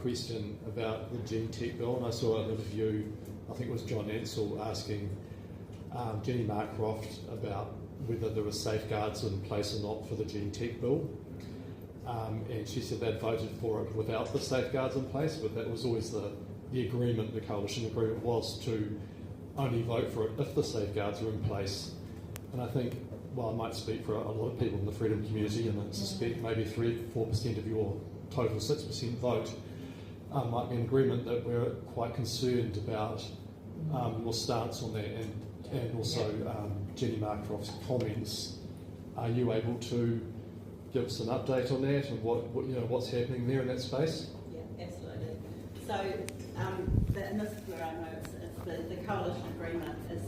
question about the Gene Tech bill, and I saw an interview, I think it was John Ansell, asking Jenny Marcroft about whether there were safeguards in place or not for the Gene Tech bill. And she said they'd voted for it without the safeguards in place, but that was always the agreement, the coalition agreement was to only vote for it if the safeguards are in place. And I think, well, I might speak for a lot of people in the freedom community, and I suspect maybe 3-4% of your total 6% vote might be in agreement that we're quite concerned about your stance on that, and also Jenny Marcroft's comments. Are you able to give us an update on that and what's happening there in that space? Yeah, absolutely. So, and this is where I know it's the coalition agreement is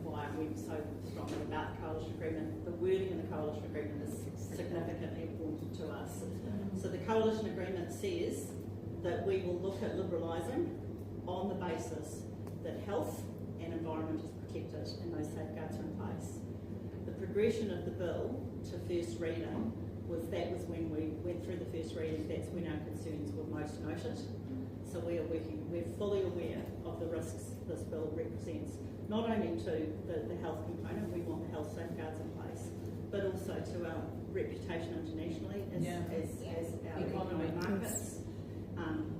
why we're so strongly about the coalition agreement. The wording in the coalition agreement is significantly important to us. So the coalition agreement says that we will look at liberalising on the basis that health and environment is protected and those safeguards are in place. The progression of the bill to first reading was when we went through the first reading, that's when our concerns were most noted. So we're fully aware of the risks this bill represents, not only to the health component, we want the health safeguards in place, but also to our reputation internationally as our economic markets,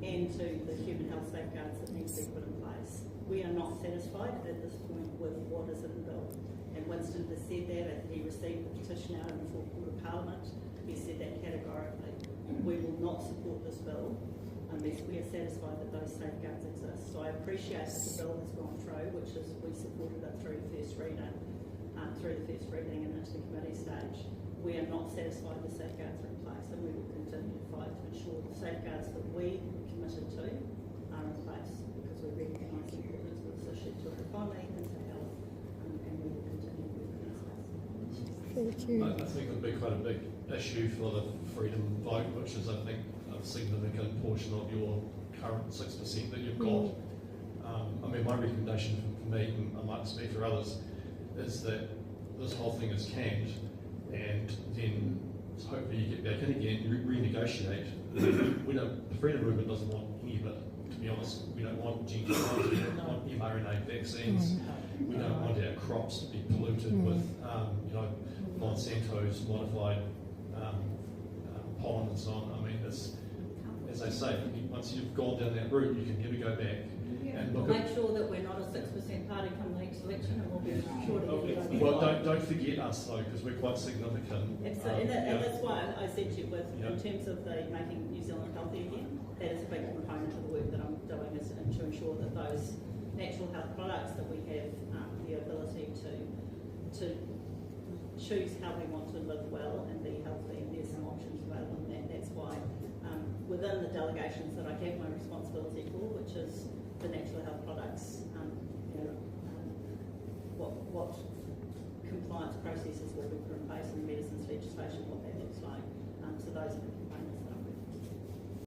and to the human health safeguards that need to be put in place. We are not satisfied at this point with what is in the bill. And Winston has said that, he received the petition out in the full court of Parliament. He said that categorically. We will not support this bill unless we are satisfied that those safeguards exist. So I appreciate that the bill has gone through, which is we supported it through the first reading, and into the committee stage. We are not satisfied the safeguards are in place, and we will continue to fight to ensure the safeguards that we committed to are in place, because we recognise the importance of this issue to our economy and to health, and we will continue to work in this space. Thank you. I think it would be quite a big issue for the freedom vote, which is, I think, a significant portion of your current 6% that you've got. I mean, my recommendation for me, and I might speak for others, is that this whole thing is canned, and then hopefully you get back in again, renegotiate. The freedom movement doesn't want any of it, to be honest. We don't want gene therapy, we don't want mRNA vaccines, we don't want our crops to be polluted with Monsanto's modified pollen and so on. I mean, it's, as I say, once you've gone down that route, you can never go back. And we'll make sure that we're not a 6% party come the next election, and we'll be sure to get it. Well, don't forget us though, because we're quite significant. Absolutely, and that's why I said to you, in terms of making New Zealand healthy again, that is a big component of the work that I'm doing, is to ensure that those natural health products that we have the ability to choose how we want to live well and be healthy, and there's some options available in that. That's why within the delegations that I have my responsibility for, which is the natural health products, what compliance processes will be put in place in the medicines legislation, what that looks like. So those are the components